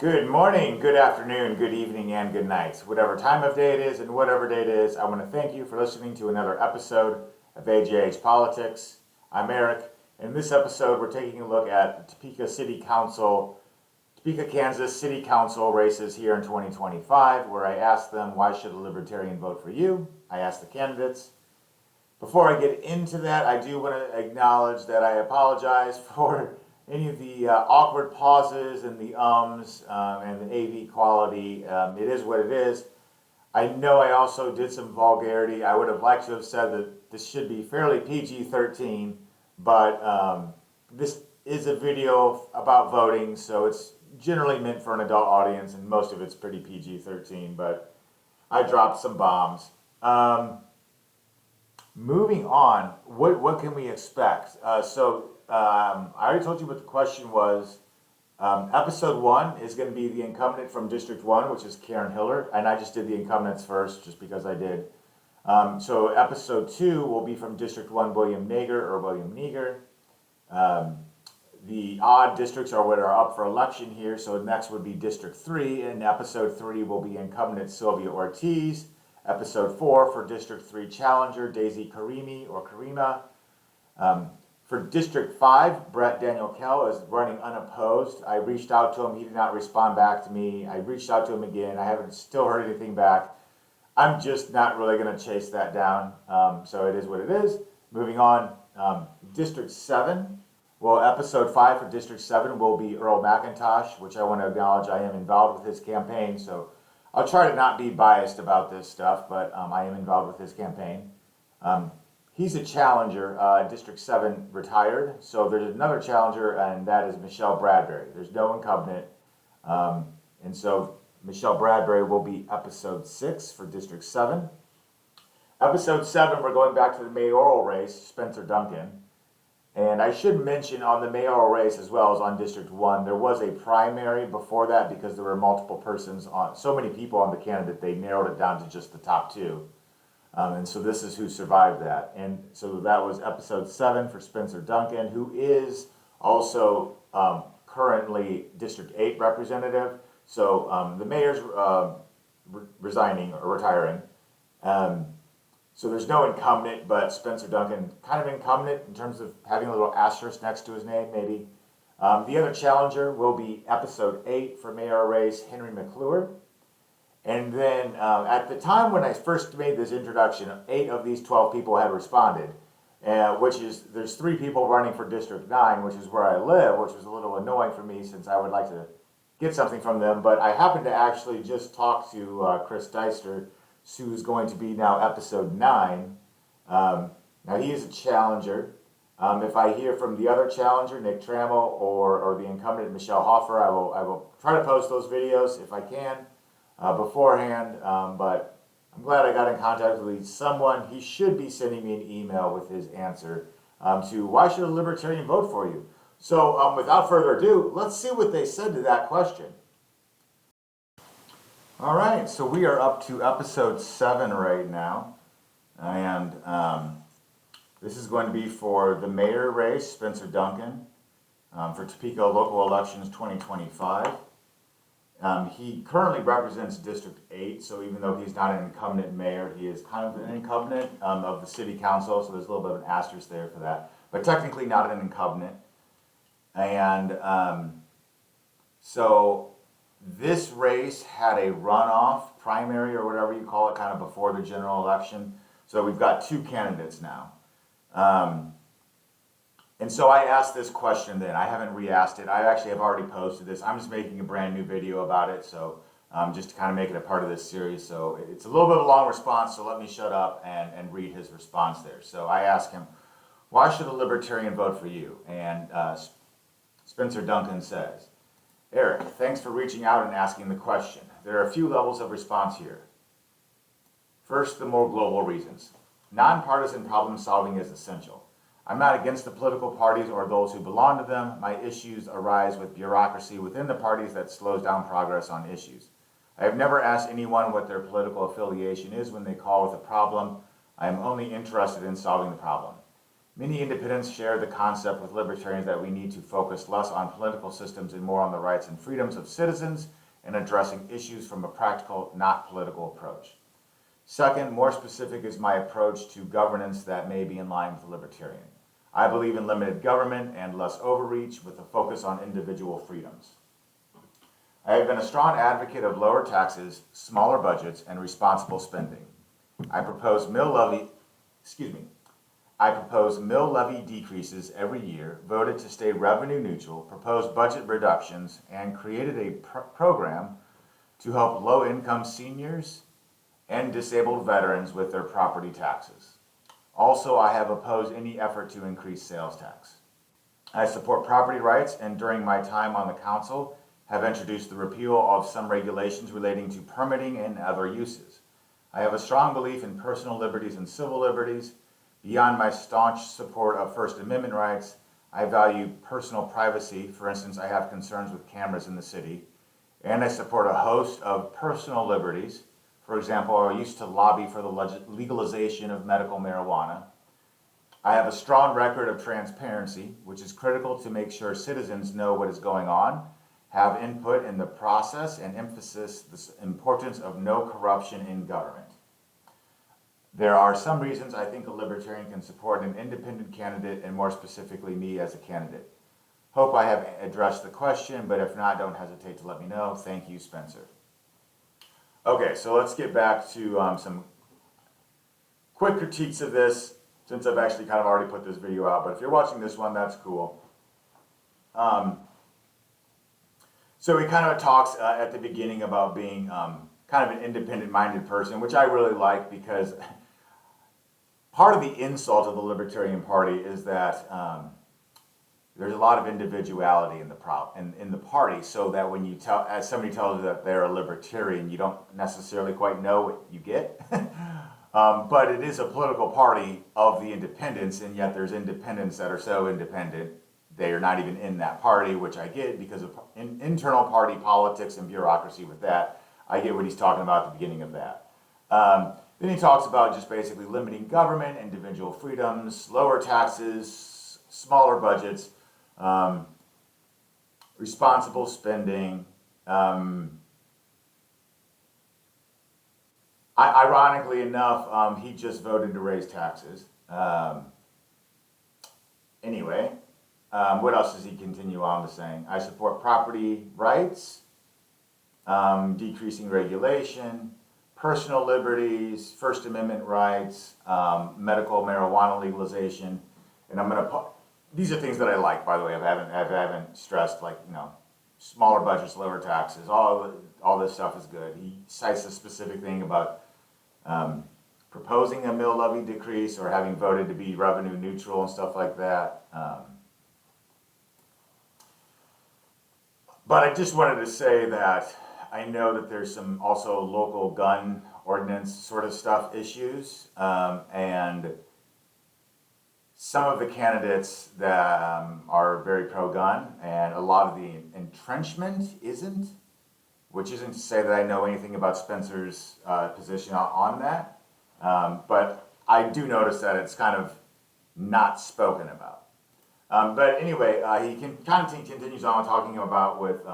Good morning, good afternoon, good evening, and good night. Whatever time of day it is and whatever day it is, I want to thank you for listening to another episode of AJH Politics. I'm Eric. In this episode, we're taking a look at the Topeka, Kansas City Council races here in 2025, where I asked them, why should a libertarian vote for you? I asked the candidates. Before I get into that, I do want to acknowledge that I apologize for any of the awkward pauses and the ums and the AV quality. It is what it is. I know I also did some vulgarity. I would have liked to have said that this should be fairly PG-13, but this is a video about voting, so it's generally meant for an adult audience, and most of it's pretty PG-13, but I dropped some bombs. Moving on, what can we expect? I already told you what the question was. Episode 1 is going to be the incumbent from District 1, which is Karen Hiller, and I just did the incumbents first just because I did. So episode 2 will be from District 1, William Neger. The odd districts are what are up for election here, so next would be District 3, and episode 3 will be incumbent Sylvia Ortiz. Episode 4 for District 3 challenger Daisy Karima. For District 5, Brett Daniel Kell is running unopposed. I reached out to him. He did not respond back to me. I reached out to him again. I haven't still heard anything back. I'm just not really going to chase that down. So it is what it is. Moving on, District 7. Well, Episode 5 for District 7 will be Earl McIntosh, which I want to acknowledge I am involved with his campaign. So I'll try to not be biased about this stuff, but I am involved with his campaign. He's a challenger, District 7 retired. So there's another challenger, and that is Michelle Bradbury. There's no incumbent. And so Michelle Bradbury will be Episode 6 for District 7. Episode 7, we're going back to the mayoral race, Spencer Duncan. And I should mention on the mayoral race as well as on District 1, there was a primary before that because there were multiple persons on, so many people on the candidate, they narrowed it down to just the top 2. And so this is who survived that. And so that was Episode 7 for Spencer Duncan, who is also currently District 8 representative. So the mayor's resigning or retiring. So there's no incumbent, but Spencer Duncan kind of incumbent in terms of having a little asterisk next to his name, maybe. The other challenger will be Episode 8 for mayoral race, Henry McClure. And then at the time when I first made this introduction, 8 of these 12 people had responded, there's 3 people running for District 9, which is where I live, which was a little annoying for me since I would like to get something from them. But I happened to actually just talk to Chris Deister, who's going to be now Episode 9. Now he is a challenger. If I hear from the other challenger, Nick Trammell, or the incumbent Michelle Hoffer, I will try to post those videos if I can. Beforehand, but I'm glad I got in contact with someone. He should be sending me an email with his answer to why should a libertarian vote for you. So without further ado, let's see what they said to that question. All right, so we are up to Episode 7 right now, and this is going to be for the mayor race, Spencer Duncan, for Topeka local elections 2025. He currently represents District 8, so even though he's not an incumbent mayor, he is kind of an incumbent of the city council, so there's a little bit of an asterisk there for that, but technically not an incumbent. And so this race had a runoff, primary or whatever you call it, kind of before the general election. So we've got 2 candidates now. And so I asked this question then. I haven't re-asked it. I actually have already posted this. I'm just making a brand new video about it, so just to kind of make it a part of this series. So it's a little bit of a long response, so let me shut up and read his response there. So I asked him, why should a libertarian vote for you? And Spencer Duncan says, Eric, thanks for reaching out and asking the question. There are a few levels of response here. First, the more global reasons. Nonpartisan problem solving is essential. I'm not against the political parties or those who belong to them. My issues arise with bureaucracy within the parties that slows down progress on issues. I have never asked anyone what their political affiliation is when they call with a problem. I am only interested in solving the problem. Many independents share the concept with libertarians that we need to focus less on political systems and more on the rights and freedoms of citizens and addressing issues from a practical, not political approach. Second, more specific is my approach to governance that may be in line with the libertarian. I believe in limited government and less overreach with a focus on individual freedoms. I have been a strong advocate of lower taxes, smaller budgets, and responsible spending. I propose mill levy decreases every year, voted to stay revenue neutral, proposed budget reductions, and created a program to help low-income seniors and disabled veterans with their property taxes. Also, I have opposed any effort to increase sales tax. I support property rights, and during my time on the council, have introduced the repeal of some regulations relating to permitting and other uses. I have a strong belief in personal liberties and civil liberties. Beyond my staunch support of First Amendment rights, I value personal privacy. For instance, I have concerns with cameras in the city, and I support a host of personal liberties. For example, I used to lobby for the legalization of medical marijuana. I have a strong record of transparency, which is critical to make sure citizens know what is going on, have input in the process, and emphasize the importance of no corruption in government. There are some reasons I think a libertarian can support an independent candidate, and more specifically me as a candidate. Hope I have addressed the question, but if not, don't hesitate to let me know. Thank you, Spencer. Okay, so let's get back to some quick critiques of this, since I've actually kind of already put this video out, but if you're watching this one, that's cool. So he kind of talks at the beginning about being kind of an independent-minded person, which I really like, because part of the insult of the Libertarian Party is that there's a lot of individuality in the party, so that when you as somebody tells you that they're a libertarian, you don't necessarily quite know what you get. But it is a political party of the independents, and yet there's independents that are so independent they are not even in that party, which I get because of internal party politics and bureaucracy with that. I get what he's talking about at the beginning of that. Then he talks about just basically limiting government, individual freedoms, lower taxes, smaller budgets, responsible spending. Ironically enough, he just voted to raise taxes. Anyway, what else does he continue on to saying? I support property rights, decreasing regulation, personal liberties, First Amendment rights, medical marijuana legalization, and I'm going to. These are things that I like, by the way. I haven't stressed, like, smaller budgets, lower taxes. All this stuff is good. He cites a specific thing about proposing a mill levy decrease or having voted to be revenue neutral and stuff like that. But I just wanted to say that I know that there's some also local gun ordinance sort of stuff issues, and some of the candidates that are very pro-gun, and a lot of the entrenchment isn't, which isn't to say that I know anything about Spencer's position on that, but I do notice that it's kind of not spoken about. But anyway, he continues on talking about with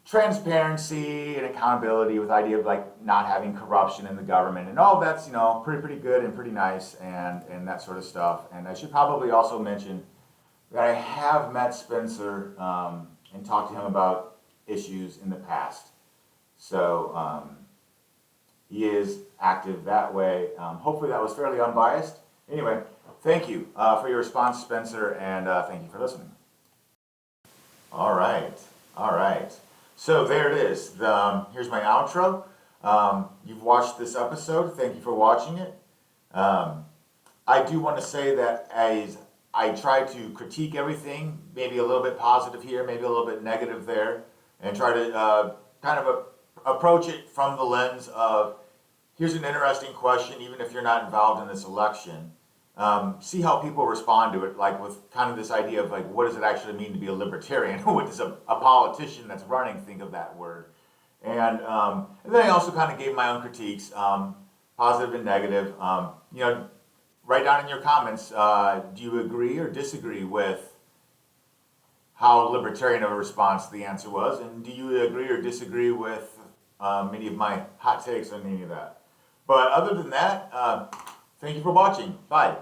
transparency and accountability, with the idea of like not having corruption in the government, and all that's pretty good and pretty nice, and that sort of stuff. And I should probably also mention that I have met Spencer and talked to him about issues in the past, so he is active that way. Hopefully that was fairly unbiased. Anyway, thank you for your response, Spencer, and thank you for listening. All right. So there it is. Here's my outro. You've watched this episode. Thank you for watching it. I do want to say that as I try to critique everything, maybe a little bit positive here, maybe a little bit negative there, and try to kind of approach it from the lens of, here's an interesting question, even if you're not involved in this election. See how people respond to it, like with kind of this idea of like, what does it actually mean to be a libertarian? What does a politician that's running think of that word? And then I also kind of gave my own critiques, positive and negative. write down in your comments, do you agree or disagree with how libertarian of a response the answer was? And do you agree or disagree with any of my hot takes on any of that? But other than that, thank you for watching. Bye.